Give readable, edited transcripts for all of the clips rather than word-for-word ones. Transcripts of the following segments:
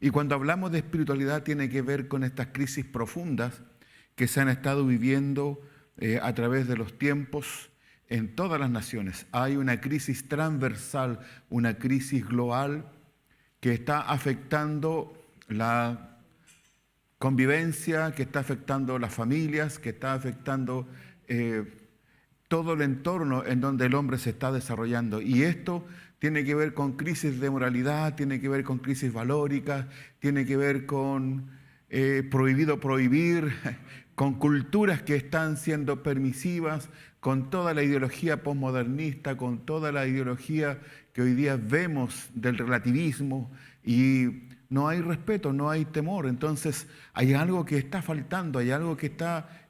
Y cuando hablamos de espiritualidad tiene que ver con estas crisis profundas que se han estado viviendo a través de los tiempos en todas las naciones. Hay una crisis transversal, una crisis global que está afectando la convivencia, que está afectando las familias, que está afectando todo el entorno en donde el hombre se está desarrollando. Y esto tiene que ver con crisis de moralidad, tiene que ver con crisis valóricas, tiene que ver con prohibido prohibir, con culturas que están siendo permisivas, con toda la ideología posmodernista, con toda la ideología que hoy día vemos del relativismo, y no hay respeto, no hay temor. Entonces hay algo que está faltando, hay algo que está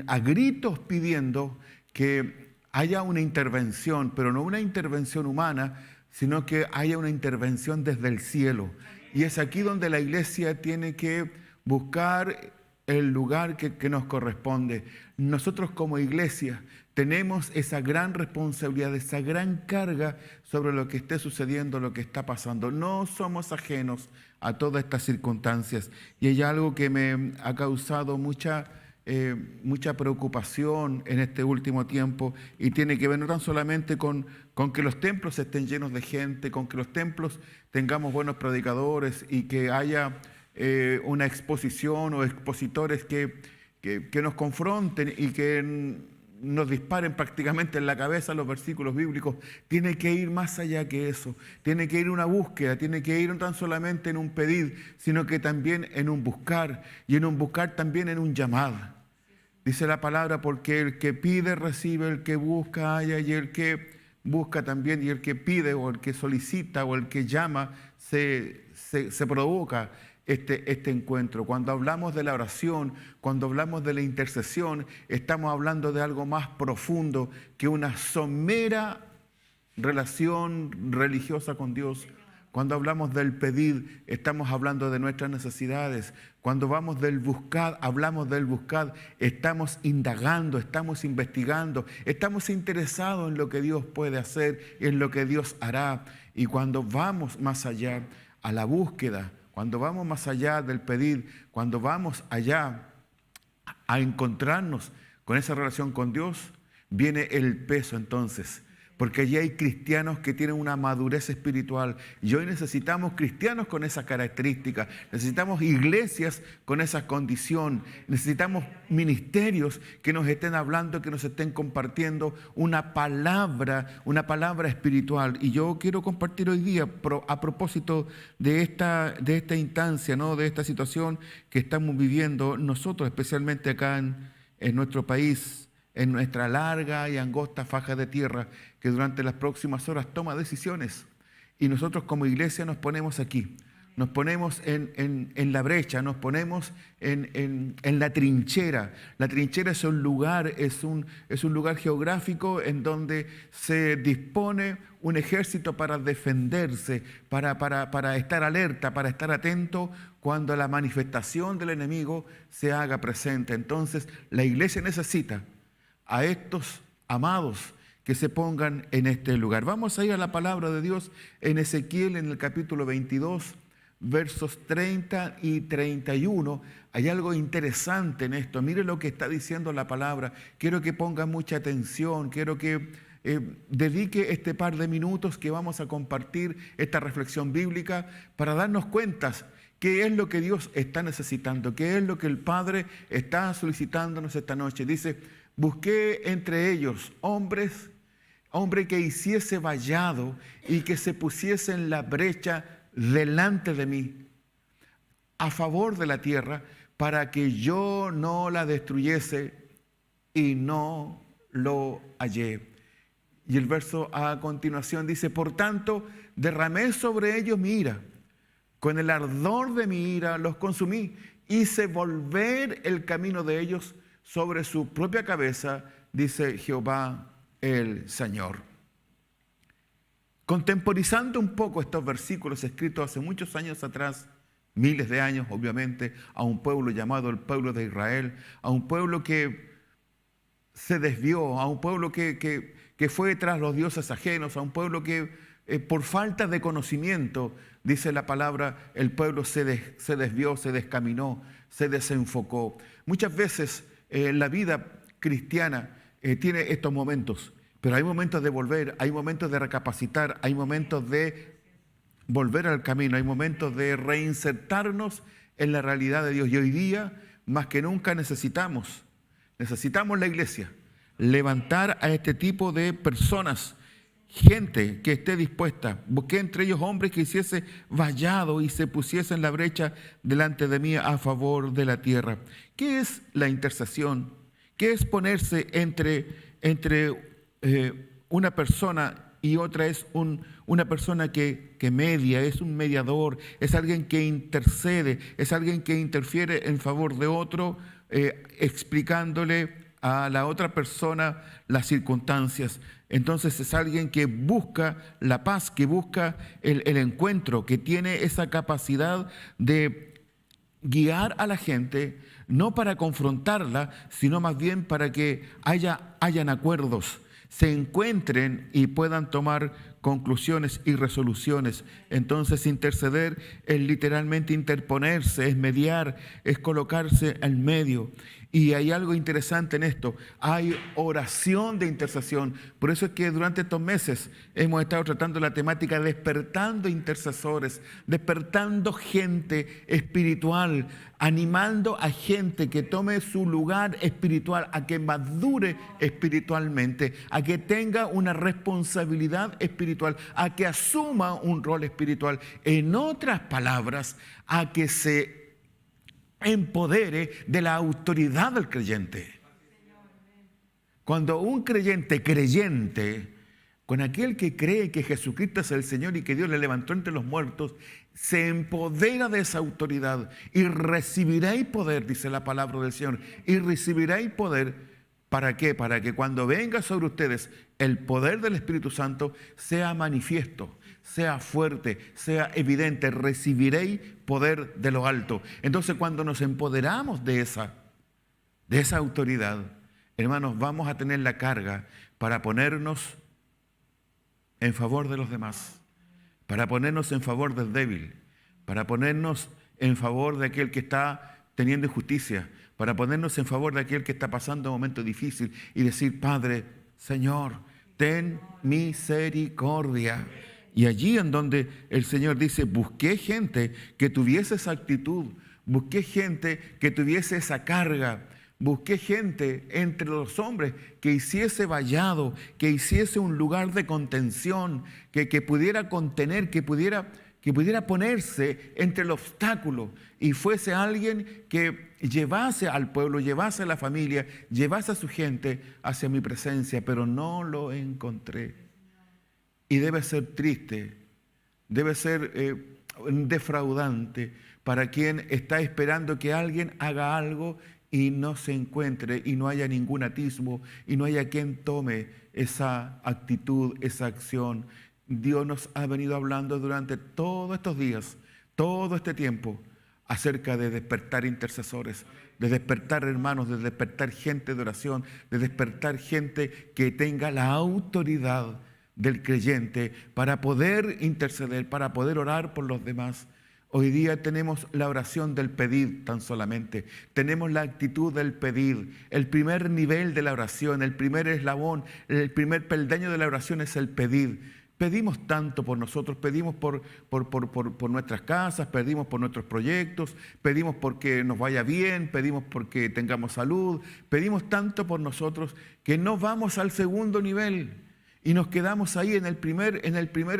a gritos pidiendo que haya una intervención, pero no una intervención humana, sino que haya una intervención desde el cielo. Y es aquí donde la iglesia tiene que buscar el lugar que nos corresponde. Nosotros como iglesia tenemos esa gran responsabilidad, esa gran carga sobre lo que esté sucediendo, lo que está pasando. No somos ajenos a todas estas circunstancias. Y hay algo que me ha causado mucha preocupación en este último tiempo, y tiene que ver no tan solamente con que los templos estén llenos de gente, con que los templos tengamos buenos predicadores y que haya una exposición o expositores que nos confronten y que nos disparen prácticamente en la cabeza los versículos bíblicos. Tiene que ir más allá que eso, tiene que ir una búsqueda, tiene que ir no tan solamente en un pedir, sino que también en un buscar, y en un buscar también en un llamado. Dice la palabra, porque el que pide recibe, el que busca halla, y el que busca también, y el que pide o el que solicita o el que llama se provoca este encuentro. Cuando hablamos de la oración, cuando hablamos de la intercesión, estamos hablando de algo más profundo que una somera relación religiosa con Dios. Cuando hablamos del pedir, estamos hablando de nuestras necesidades. Cuando vamos del buscar, hablamos del buscar, estamos indagando, estamos investigando, estamos interesados en lo que Dios puede hacer, en lo que Dios hará. Y cuando vamos más allá a la búsqueda, cuando vamos más allá del pedir, cuando vamos allá a encontrarnos con esa relación con Dios, viene el peso entonces. Porque allí hay cristianos que tienen una madurez espiritual, y hoy necesitamos cristianos con esa característica, necesitamos iglesias con esa condición, necesitamos ministerios que nos estén hablando, que nos estén compartiendo una palabra espiritual. Y yo quiero compartir hoy día, a propósito de esta instancia, ¿no?, de esta situación que estamos viviendo nosotros, especialmente acá en nuestro país, en nuestra larga y angosta faja de tierra, que durante las próximas horas toma decisiones. Y nosotros como iglesia nos ponemos aquí, nos ponemos en la brecha, nos ponemos en la trinchera. La trinchera es un lugar geográfico en donde se dispone un ejército para defenderse, para estar alerta, para estar atento cuando la manifestación del enemigo se haga presente. Entonces la iglesia necesita a estos amados que se pongan en este lugar. Vamos a ir a la palabra de Dios en Ezequiel, en el capítulo 22, versos 30 y 31. Hay algo interesante en esto. Mire lo que está diciendo la palabra. Quiero que ponga mucha atención, quiero que dedique este par de minutos que vamos a compartir esta reflexión bíblica para darnos cuenta qué es lo que Dios está necesitando, qué es lo que el Padre está solicitándonos esta noche. Dice: busqué entre ellos hombre que hiciese vallado y que se pusiese en la brecha delante de mí, a favor de la tierra, para que yo no la destruyese, y no lo hallé. Y el verso a continuación dice: por tanto, derramé sobre ellos mi ira, con el ardor de mi ira los consumí, hice volver el camino de ellos sobre su propia cabeza, dice Jehová el Señor. Contemporizando un poco estos versículos escritos hace muchos años atrás, miles de años obviamente, a un pueblo llamado el pueblo de Israel, a un pueblo que se desvió, a un pueblo que que fue tras los dioses ajenos, a un pueblo que por falta de conocimiento, dice la palabra, el pueblo se desvió, se descaminó, se desenfocó. Muchas veces la vida cristiana tiene estos momentos, pero hay momentos de volver, hay momentos de recapacitar, hay momentos de volver al camino, hay momentos de reinsertarnos en la realidad de Dios. Y hoy día, más que nunca, necesitamos la iglesia, levantar a este tipo de personas, gente que esté dispuesta. Busqué entre ellos hombres que hiciese vallado y se pusiese en la brecha delante de mí a favor de la tierra. ¿Qué es la intercesión? ¿Qué es ponerse entre una persona y otra? Es una persona que media, es un mediador, es alguien que intercede, es alguien que interfiere en favor de otro, explicándole a la otra persona las circunstancias. Entonces es alguien que busca la paz, que busca el encuentro, que tiene esa capacidad de guiar a la gente, no para confrontarla, sino más bien para que hayan acuerdos, se encuentren y puedan tomar conclusiones y resoluciones. Entonces interceder es literalmente interponerse, es mediar, es colocarse en medio. Y hay algo interesante en esto, hay oración de intercesión. Por eso es que durante estos meses hemos estado tratando la temática despertando intercesores, despertando gente espiritual, animando a gente que tome su lugar espiritual, a que madure espiritualmente, a que tenga una responsabilidad espiritual, a que asuma un rol espiritual. En otras palabras, a que se empodere de la autoridad del creyente. Cuando un creyente, con aquel que cree que Jesucristo es el Señor y que Dios le levantó entre los muertos, se empodera de esa autoridad y recibiréis poder, dice la palabra del Señor, y recibiréis poder. ¿Para qué? Para que cuando venga sobre ustedes el poder del Espíritu Santo sea manifiesto, sea fuerte, sea evidente, recibiréis poder de lo alto. Entonces, cuando nos empoderamos de esa autoridad, hermanos, vamos a tener la carga para ponernos en favor de los demás, para ponernos en favor del débil, para ponernos en favor de aquel que está teniendo injusticia, para ponernos en favor de aquel que está pasando un momento difícil y decir: Padre, Señor, ten misericordia. Y allí en donde el Señor dice: busqué gente que tuviese esa actitud, busqué gente que tuviese esa carga, busqué gente entre los hombres que hiciese vallado, que hiciese un lugar de contención, que pudiera contener, que pudiera ponerse entre el obstáculo y fuese alguien que llevase al pueblo, llevase a la familia, llevase a su gente hacia mi presencia, pero no lo encontré. Y debe ser triste, debe ser defraudante para quien está esperando que alguien haga algo y no se encuentre y no haya ningún atisbo y no haya quien tome esa actitud, esa acción. Dios nos ha venido hablando durante todos estos días, todo este tiempo, acerca de despertar intercesores, de despertar hermanos, de despertar gente de oración, de despertar gente que tenga la autoridad del creyente para poder interceder, para poder orar por los demás. Hoy día tenemos la oración del pedir tan solamente, tenemos la actitud del pedir. El primer nivel de la oración, el primer eslabón, el primer peldaño de la oración es el pedir. Pedimos tanto por nosotros, pedimos por nuestras casas, pedimos por nuestros proyectos, pedimos porque nos vaya bien, pedimos porque tengamos salud, pedimos tanto por nosotros que no vamos al segundo nivel y nos quedamos ahí en el primer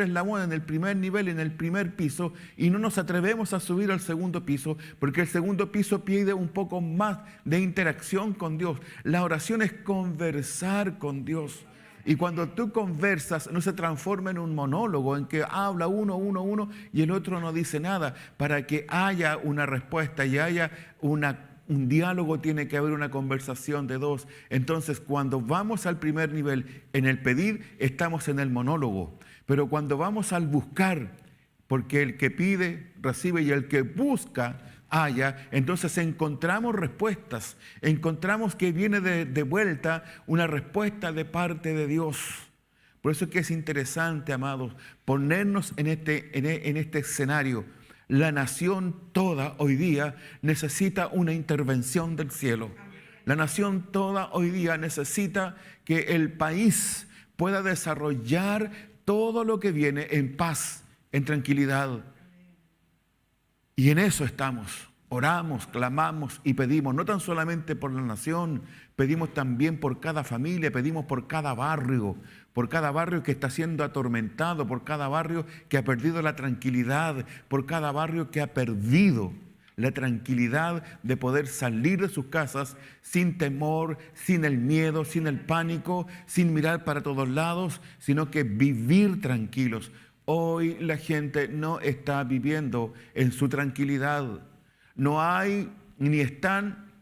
eslabón, en el primer nivel, en el primer piso, y no nos atrevemos a subir al segundo piso porque el segundo piso pide un poco más de interacción con Dios. La oración es conversar con Dios. Y cuando tú conversas, no se transforma en un monólogo en que habla uno y el otro no dice nada. Para que haya una respuesta y haya un diálogo, tiene que haber una conversación de dos. Entonces, cuando vamos al primer nivel, en el pedir, estamos en el monólogo. Pero cuando vamos al buscar, porque el que pide, recibe, y el que busca, haya, entonces encontramos respuestas, encontramos que viene de vuelta una respuesta de parte de Dios. Por eso es que es interesante, amados, ponernos en este escenario. La nación toda hoy día necesita una intervención del cielo. La nación toda hoy día necesita que el país pueda desarrollar todo lo que viene en paz, en tranquilidad. Y en eso estamos. Oramos, clamamos y pedimos, no tan solamente por la nación, pedimos también por cada familia, pedimos por cada barrio que está siendo atormentado, por cada barrio que ha perdido la tranquilidad, por cada barrio que ha perdido la tranquilidad de poder salir de sus casas sin temor, sin el miedo, sin el pánico, sin mirar para todos lados, sino que vivir tranquilos. Hoy la gente no está viviendo en su tranquilidad. No hay ni están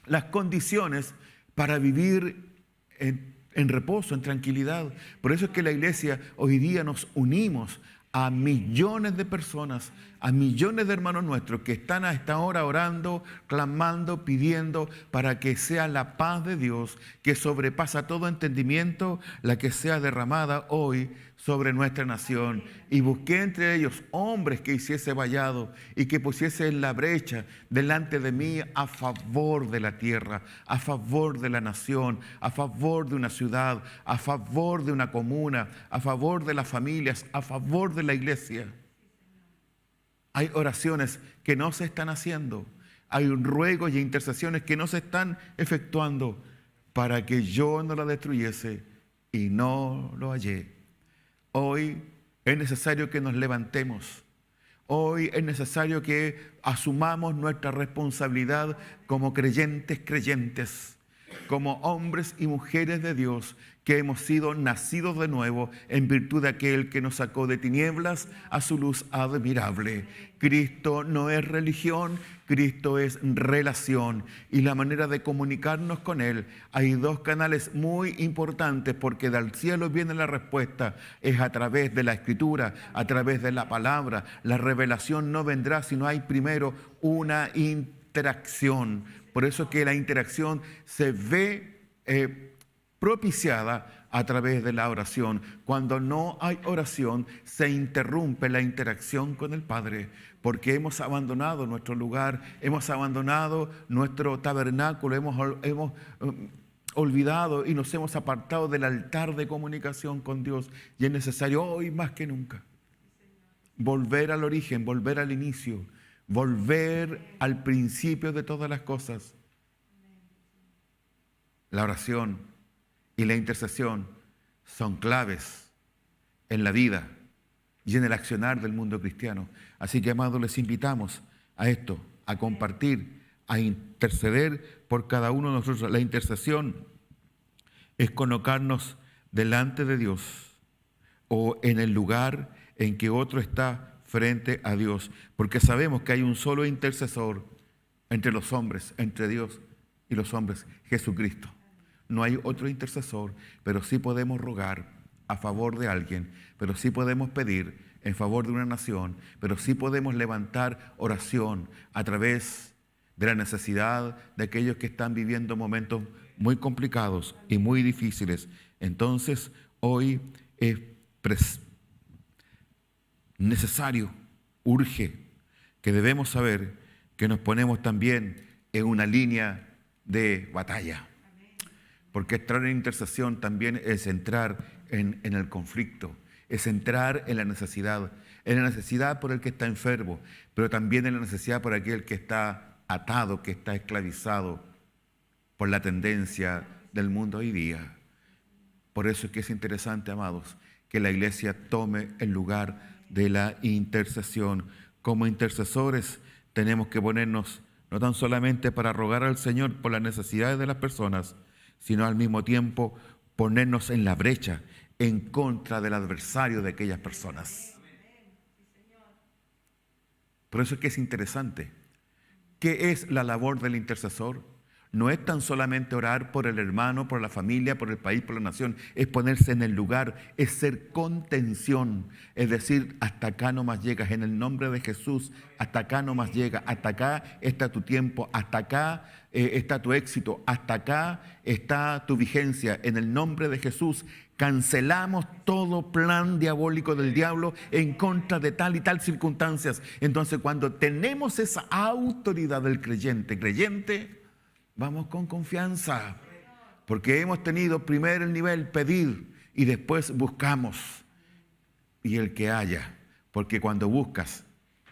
las condiciones para vivir en reposo, en tranquilidad. Por eso es que la iglesia hoy día nos unimos a millones de personas, a millones de hermanos nuestros que están a esta hora orando, clamando, pidiendo para que sea la paz de Dios que sobrepasa todo entendimiento, la que sea derramada hoy sobre nuestra nación. Y busqué entre ellos hombres que hiciese vallado y que pusiese en la brecha delante de mí a favor de la tierra, a favor de la nación, a favor de una ciudad, a favor de una comuna, a favor de las familias, a favor de la iglesia. Hay oraciones que no se están haciendo. Hay ruegos y intercesiones que no se están efectuando para que yo no la destruyese y no lo hallé. Hoy es necesario que nos levantemos. Hoy es necesario que asumamos nuestra responsabilidad como creyentes, como hombres y mujeres de Dios que hemos sido nacidos de nuevo en virtud de aquel que nos sacó de tinieblas a su luz admirable. Cristo no es religión, Cristo es relación. Y la manera de comunicarnos con Él, hay dos canales muy importantes porque del cielo viene la respuesta. Es a través de la Escritura, a través de la palabra. La revelación no vendrá si no hay primero una interacción. Por eso es que la interacción se ve propiciada a través de la oración. Cuando no hay oración, se interrumpe la interacción con el Padre, porque hemos abandonado nuestro lugar, hemos abandonado nuestro tabernáculo, hemos olvidado y nos hemos apartado del altar de comunicación con Dios. Y es necesario hoy más que nunca volver al origen, volver al inicio, volver al principio de todas las cosas. La oración y la intercesión son claves en la vida y en el accionar del mundo cristiano. Así que, amados, les invitamos a esto, a compartir, a interceder por cada uno de nosotros. La intercesión es colocarnos delante de Dios o en el lugar en que otro está frente a Dios, porque sabemos que hay un solo intercesor entre los hombres, entre Dios y los hombres, Jesucristo. No hay otro intercesor, pero sí podemos rogar a favor de alguien, pero sí podemos pedir en favor de una nación, pero sí podemos levantar oración a través de la necesidad de aquellos que están viviendo momentos muy complicados y muy difíciles. Entonces, hoy es necesario, urge, que debemos saber que nos ponemos también en una línea de batalla. Porque entrar en intercesión también es entrar en el conflicto, es entrar en la necesidad por el que está enfermo, pero también en la necesidad por aquel que está atado, que está esclavizado por la tendencia del mundo hoy día. Por eso es que es interesante, amados, que la iglesia tome el lugar de la intercesión. Como intercesores tenemos que ponernos no tan solamente para rogar al Señor por las necesidades de las personas, sino al mismo tiempo ponernos en la brecha en contra del adversario de aquellas personas. Por eso es que es interesante. ¿Qué es la labor del intercesor? no es tan solamente orar por el hermano, por la familia, por el país, por la nación, es ponerse en el lugar, es ser contención, es decir, hasta acá no más llegas, en el nombre de Jesús, hasta acá no más llega, hasta acá está tu tiempo, hasta acá está tu éxito, hasta acá está tu vigencia, en el nombre de Jesús. Cancelamos todo plan diabólico del diablo en contra de tal y tal circunstancias. Entonces, cuando tenemos esa autoridad del creyente, vamos con confianza, porque hemos tenido primero el nivel pedir y después buscamos. Y el que haya, porque cuando buscas,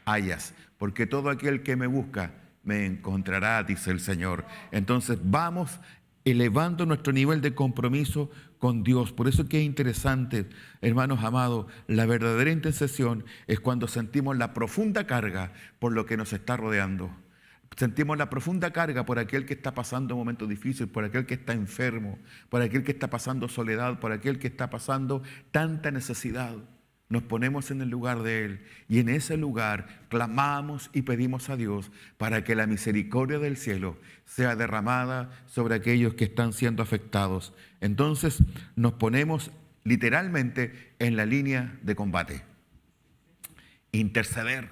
hallas, porque todo aquel que me busca me encontrará, dice el Señor. Entonces vamos elevando nuestro nivel de compromiso con Dios. Por eso que es interesante, hermanos amados, la verdadera intercesión es cuando sentimos la profunda carga por lo que nos está rodeando. Sentimos la profunda carga por aquel que está pasando momentos difíciles, por aquel que está enfermo, por aquel que está pasando soledad, por aquel que está pasando tanta necesidad. Nos ponemos en el lugar de Él y en ese lugar clamamos y pedimos a Dios para que la misericordia del cielo sea derramada sobre aquellos que están siendo afectados. Entonces nos ponemos literalmente en la línea de combate. Interceder,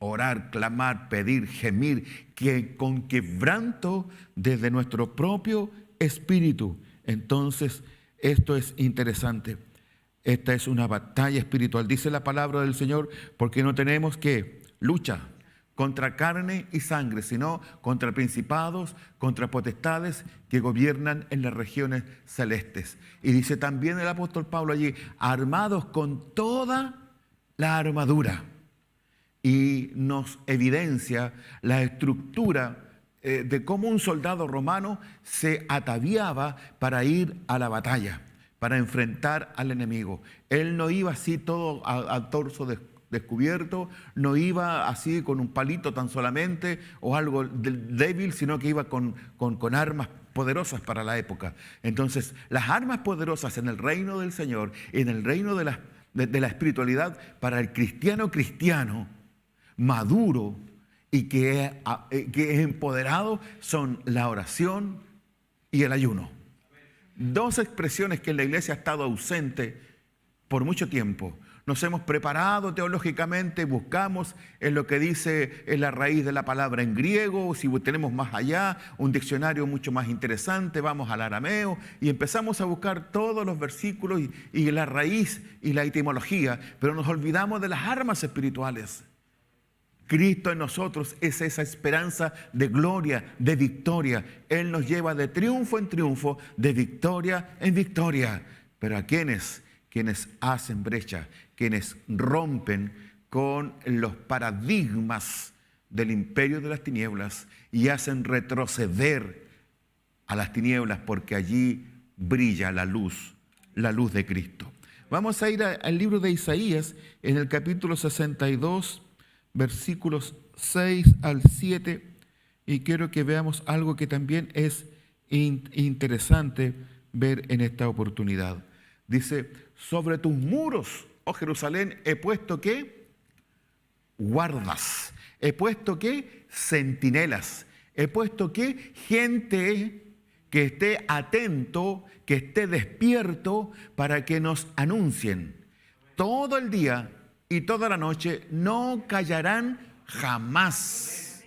orar, clamar, pedir, gemir, que con quebranto desde nuestro propio espíritu. Entonces esto es interesante. Esta es una batalla espiritual, dice la palabra del Señor, porque no tenemos que lucha contra carne y sangre, sino contra principados, contra potestades que gobiernan en las regiones celestes. Y dice también el apóstol Pablo allí, armados con toda la armadura. Y nos evidencia la estructura de cómo un soldado romano se ataviaba para ir a la batalla, para enfrentar al enemigo. Él no iba así todo a torso descubierto, no iba así con un palito tan solamente o algo débil, sino que iba con armas poderosas para la época. Entonces, las armas poderosas en el reino del Señor, en el reino de la espiritualidad, para el cristiano maduro y que es empoderado, son la oración y el ayuno. Dos expresiones que en la iglesia ha estado ausente por mucho tiempo. Nos hemos preparado teológicamente, buscamos en lo que dice en la raíz de la palabra en griego, si tenemos más allá, un diccionario mucho más interesante, vamos al arameo y empezamos a buscar todos los versículos y la raíz y la etimología, pero nos olvidamos de las armas espirituales. Cristo en nosotros es esa esperanza de gloria, de victoria. Él nos lleva de triunfo en triunfo, de victoria en victoria. Pero a quienes hacen brecha, quienes rompen con los paradigmas del imperio de las tinieblas y hacen retroceder a las tinieblas, porque allí brilla la luz de Cristo. Vamos a ir al libro de Isaías en el capítulo 62, versículos 6 al 7, y quiero que veamos algo que también es interesante ver en esta oportunidad. Dice, sobre tus muros, oh Jerusalén, he puesto ¿qué? Guardas, he puesto ¿qué? Centinelas, he puesto ¿qué? Gente que esté atento, que esté despierto para que nos anuncien todo el día y toda la noche, no callarán jamás.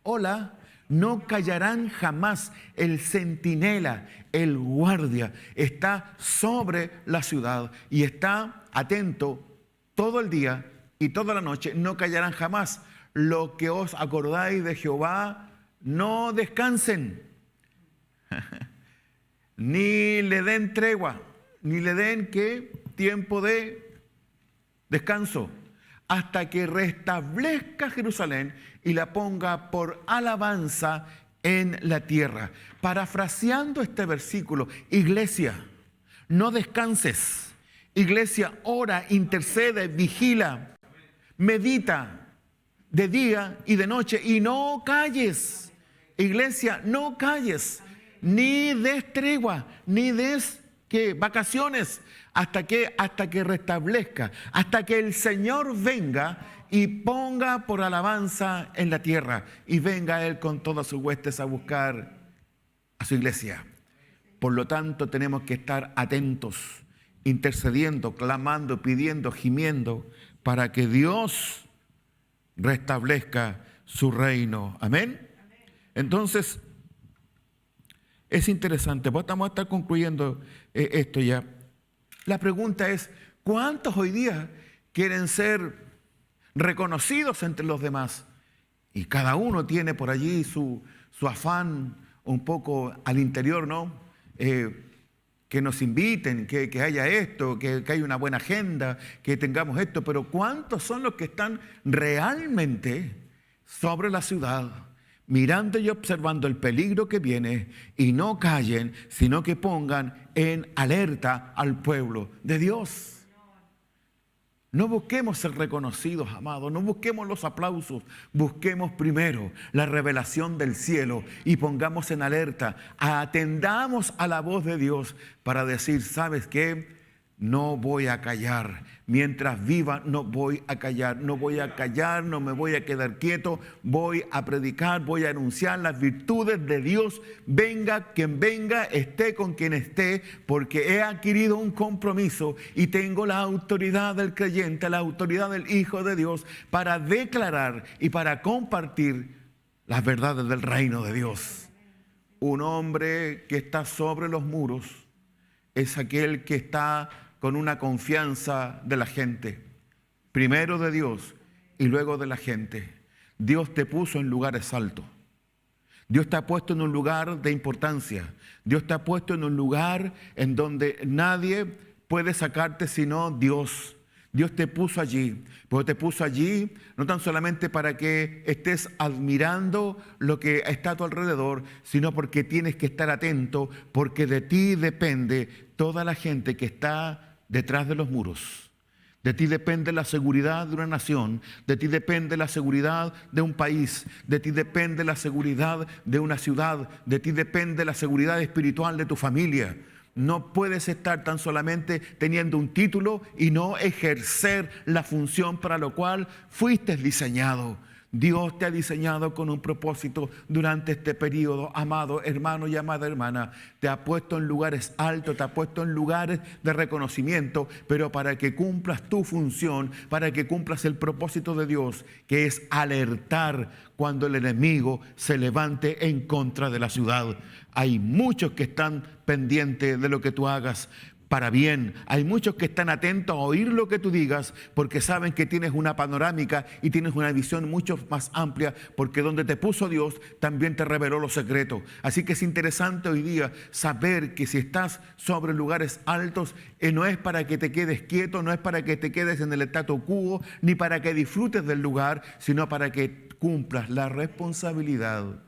Hola, no callarán jamás. El centinela, el guardia, está sobre la ciudad y está atento todo el día y toda la noche. No callarán jamás. Lo que os acordáis de Jehová, no descansen, ni le den tregua, ni le den ¿qué? Tiempo de descanso, hasta que restablezca Jerusalén y la ponga por alabanza en la tierra. Parafraseando este versículo, iglesia, no descanses. Iglesia, ora, intercede, vigila, medita de día y de noche y no calles. Iglesia, no calles, ni des tregua, ni des vacaciones, hasta que restablezca, hasta que el Señor venga y ponga por alabanza en la tierra, y venga Él con todas sus huestes a buscar a su iglesia. Por lo tanto, tenemos que estar atentos, intercediendo, clamando, pidiendo, gimiendo, para que Dios restablezca su reino. Amén. Entonces, es interesante, pues estamos a estar concluyendo esto ya. La pregunta es, ¿cuántos hoy día quieren ser reconocidos entre los demás? Y cada uno tiene por allí su afán un poco al interior, ¿no? Que nos inviten, que haya esto, que haya una buena agenda, que tengamos esto. Pero ¿cuántos son los que están realmente sobre la ciudad, mirando y observando el peligro que viene, y no callen, sino que pongan en alerta al pueblo de Dios? No busquemos ser reconocidos, amados, no busquemos los aplausos, busquemos primero la revelación del cielo y pongamos en alerta, atendamos a la voz de Dios para decir, ¿sabes qué? No voy a callar, mientras viva no voy a callar, no voy a callar, no me voy a quedar quieto, voy a predicar, voy a anunciar las virtudes de Dios, venga quien venga, esté con quien esté, porque he adquirido un compromiso y tengo la autoridad del creyente, la autoridad del Hijo de Dios para declarar y para compartir las verdades del reino de Dios. Un hombre que está sobre los muros es aquel que está con una confianza de la gente, primero de Dios y luego de la gente. Dios te puso en lugares altos. Dios te ha puesto en un lugar de importancia. Dios te ha puesto en un lugar en donde nadie puede sacarte sino Dios. Dios te puso allí, pero te puso allí no tan solamente para que estés admirando lo que está a tu alrededor, sino porque tienes que estar atento, porque de ti depende toda la gente que está detrás de los muros. De ti depende la seguridad de una nación, de ti depende la seguridad de un país, de ti depende la seguridad de una ciudad, de ti depende la seguridad espiritual de tu familia. No puedes estar tan solamente teniendo un título y no ejercer la función para lo cual fuiste diseñado. Dios te ha diseñado con un propósito durante este periodo, amado hermano y amada hermana. Te ha puesto en lugares altos, te ha puesto en lugares de reconocimiento, pero para que cumplas tu función, para que cumplas el propósito de Dios, que es alertar cuando el enemigo se levante en contra de la ciudad. Hay muchos que están pendientes de lo que tú hagas para bien. Hay muchos que están atentos a oír lo que tú digas porque saben que tienes una panorámica y tienes una visión mucho más amplia, porque donde te puso Dios también te reveló los secretos. Así que es interesante hoy día saber que si estás sobre lugares altos, no es para que te quedes quieto, no es para que te quedes en el statu quo, ni para que disfrutes del lugar, sino para que cumplas la responsabilidad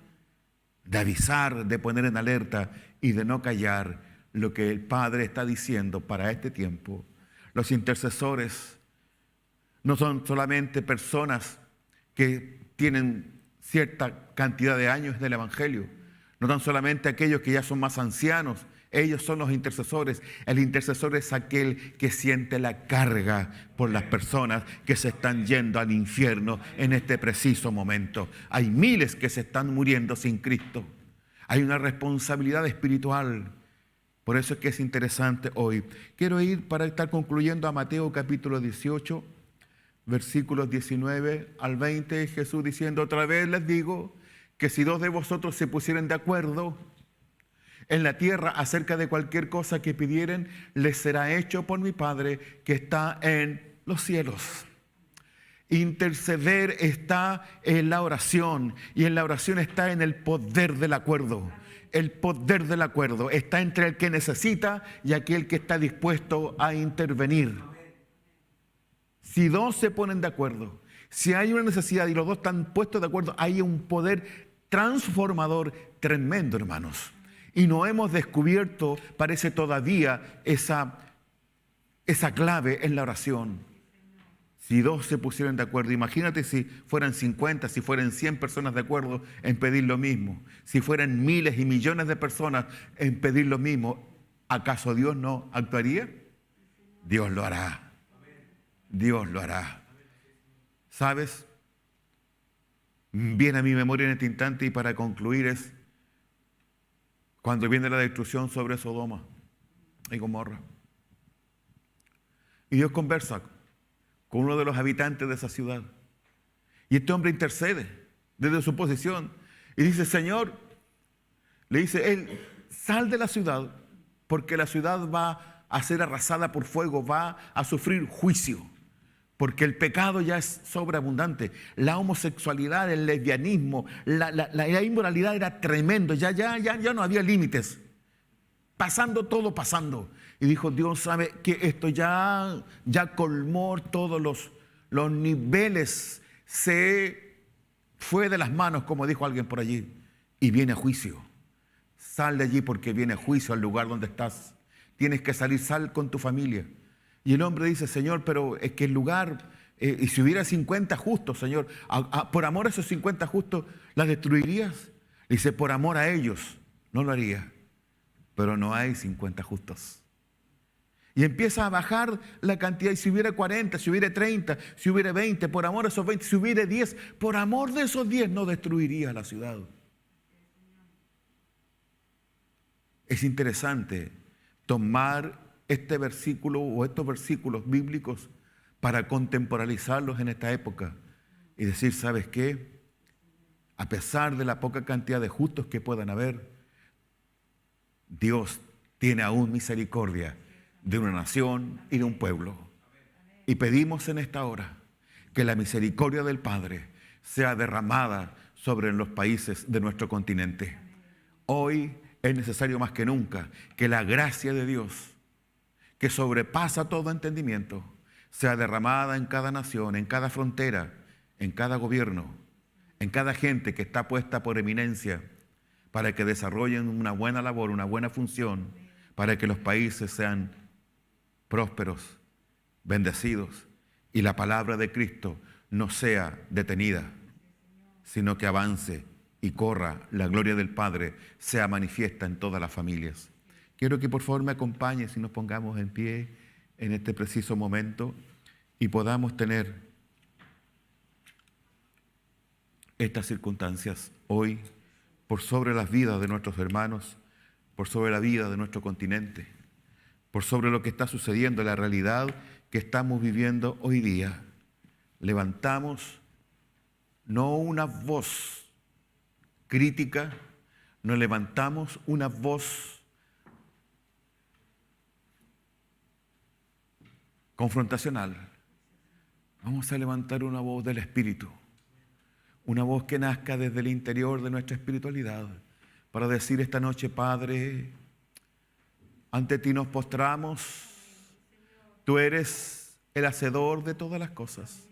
de avisar, de poner en alerta y de no callar lo que el Padre está diciendo para este tiempo. Los intercesores no son solamente personas que tienen cierta cantidad de años del Evangelio, no son solamente aquellos que ya son más ancianos. Ellos son los intercesores. El intercesor es aquel que siente la carga por las personas que se están yendo al infierno en este preciso momento. Hay miles que se están muriendo sin Cristo. Hay una responsabilidad espiritual. Por eso es que es interesante hoy. Quiero ir para estar concluyendo a Mateo capítulo 18, versículos 19 al 20. Jesús diciendo: otra vez les digo que si dos de vosotros se pusieren de acuerdo en la tierra acerca de cualquier cosa que pidieren, les será hecho por mi Padre que está en los cielos. Interceder está en la oración, y en la oración está en el poder del acuerdo. El poder del acuerdo está entre el que necesita y aquel que está dispuesto a intervenir. Si dos se ponen de acuerdo, si hay una necesidad y los dos están puestos de acuerdo, hay un poder transformador tremendo, hermanos. Y no hemos descubierto, parece todavía, esa clave en la oración. Si dos se pusieran de acuerdo, imagínate si fueran 50, si fueran 100 personas de acuerdo en pedir lo mismo, si fueran miles y millones de personas en pedir lo mismo, ¿acaso Dios no actuaría? Dios lo hará. Dios lo hará. ¿Sabes? Viene a mi memoria en este instante, y para concluir, es cuando viene la destrucción sobre Sodoma y Gomorra. Y Dios conversa con uno de los habitantes de esa ciudad. Y este hombre intercede desde su posición y dice: Señor, le dice él, sal de la ciudad, porque la ciudad va a ser arrasada por fuego, va a sufrir juicio, porque el pecado ya es sobreabundante. La homosexualidad, el lesbianismo, la inmoralidad era tremendo, ya no había límites. Pasando todo, pasando. Y dijo: Dios sabe que esto ya colmó todos los niveles, se fue de las manos, como dijo alguien por allí, y viene juicio. Sal de allí porque viene juicio al lugar donde estás. Tienes que salir, sal con tu familia. Y el hombre dice: Señor, pero es que el lugar, y si hubiera 50 justos, Señor, por amor a esos 50 justos, ¿las destruirías? Dice: por amor a ellos, no lo haría. Pero no hay 50 justos. Y empieza a bajar la cantidad. Y si hubiera 40, si hubiera 30, si hubiera 20, por amor a esos 20, si hubiera 10, por amor de esos 10 no destruiría la ciudad. Es interesante tomar este versículo o estos versículos bíblicos para contemporalizarlos en esta época y decir: ¿sabes qué? A pesar de la poca cantidad de justos que puedan haber, Dios tiene aún misericordia de una nación y de un pueblo. Y pedimos en esta hora que la misericordia del Padre sea derramada sobre los países de nuestro continente. Hoy es necesario más que nunca que la gracia de Dios, que sobrepasa todo entendimiento, sea derramada en cada nación, en cada frontera, en cada gobierno, en cada gente que está puesta por eminencia, para que desarrollen una buena labor, una buena función, para que los países sean prósperos, bendecidos, y la palabra de Cristo no sea detenida, sino que avance y corra, la gloria del Padre sea manifiesta en todas las familias. Quiero que por favor me acompañes y nos pongamos en pie en este preciso momento y podamos tener estas circunstancias hoy por sobre las vidas de nuestros hermanos, por sobre la vida de nuestro continente, por sobre lo que está sucediendo, la realidad que estamos viviendo hoy día. Levantamos no una voz crítica, nos levantamos una voz confrontacional. Vamos a levantar una voz del Espíritu, una voz que nazca desde el interior de nuestra espiritualidad, para decir esta noche: Padre, ante ti nos postramos, tú eres el hacedor de todas las cosas,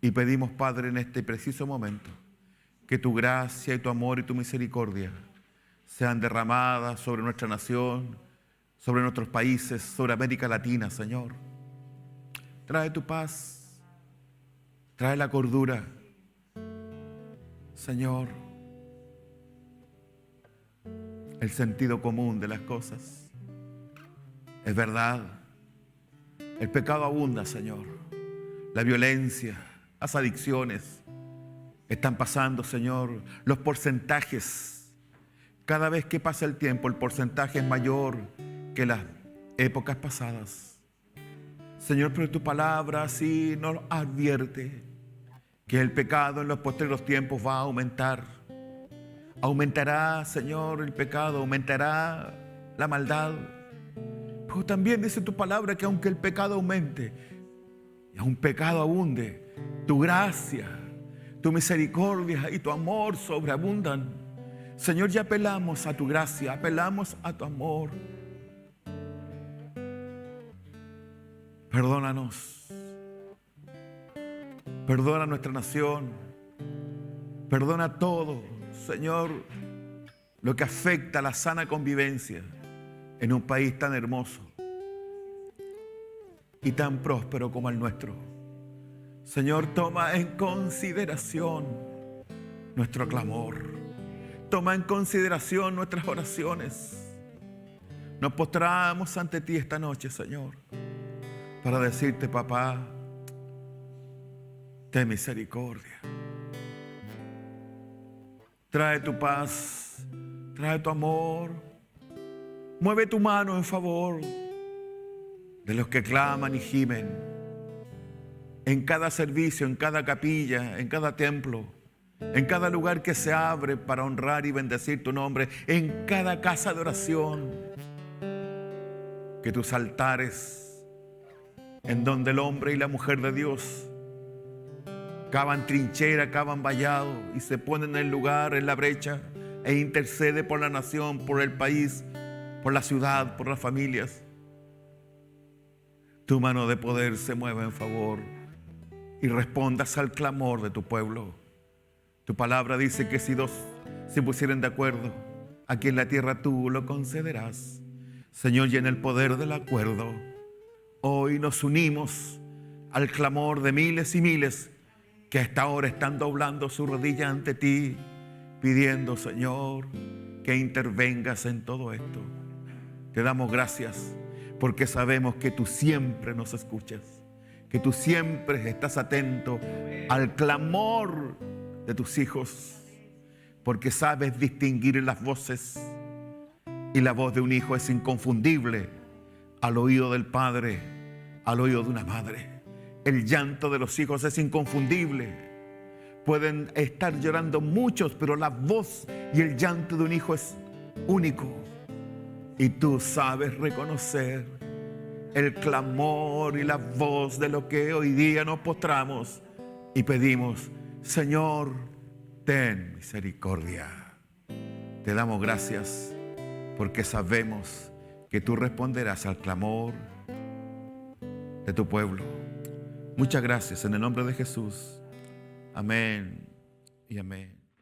y pedimos, Padre, en este preciso momento, que tu gracia y tu amor y tu misericordia sean derramadas sobre nuestra nación, sobre nuestros países, sobre América Latina, Señor. Trae tu paz, trae la cordura, Señor, el sentido común de las cosas. Es verdad, el pecado abunda, Señor, la violencia, las adicciones están pasando, Señor, los porcentajes. Cada vez que pasa el tiempo, el porcentaje es mayor que las épocas pasadas. Señor, pero tu palabra sí nos advierte que el pecado en los postreros tiempos va a aumentar. Aumentará, Señor, el pecado, aumentará la maldad. Pero también dice tu palabra que aunque el pecado aumente y aun pecado abunde, tu gracia, tu misericordia y tu amor sobreabundan. Señor, ya apelamos a tu gracia, apelamos a tu amor. Perdónanos. Perdona nuestra nación. Perdona todo, Señor, lo que afecta a la sana convivencia en un país tan hermoso y tan próspero como el nuestro. Señor, toma en consideración nuestro clamor. Toma en consideración nuestras oraciones. Nos postramos ante ti esta noche, Señor, para decirte: papá, ten misericordia. Trae tu paz, trae tu amor. Mueve tu mano en favor de los que claman y gimen. En cada servicio, en cada capilla, en cada templo, en cada lugar que se abre para honrar y bendecir tu nombre, en cada casa de oración, que tus altares, en donde el hombre y la mujer de Dios cavan trinchera, cavan vallado y se ponen en el lugar, en la brecha, e intercede por la nación, por el país, por la ciudad, por las familias. Tu mano de poder se mueve en favor y respondas al clamor de tu pueblo. Tu palabra dice que si dos se pusieren de acuerdo, aquí en la tierra tú lo concederás. Señor, y en el poder del acuerdo, hoy nos unimos al clamor de miles y miles que hasta ahora están doblando su rodilla ante ti, pidiendo, Señor, que intervengas en todo esto. Te damos gracias porque sabemos que tú siempre nos escuchas, que tú siempre estás atento al clamor de tus hijos, porque sabes distinguir las voces, y la voz de un hijo es inconfundible al oído del padre, al oído de una madre. El llanto de los hijos es inconfundible. Pueden estar llorando muchos, pero la voz y el llanto de un hijo es único. Y tú sabes reconocer el clamor y la voz de lo que hoy día nos postramos y pedimos: Señor, ten misericordia. Te damos gracias porque sabemos que tú responderás al clamor de tu pueblo. Muchas gracias en el nombre de Jesús. Amén y amén.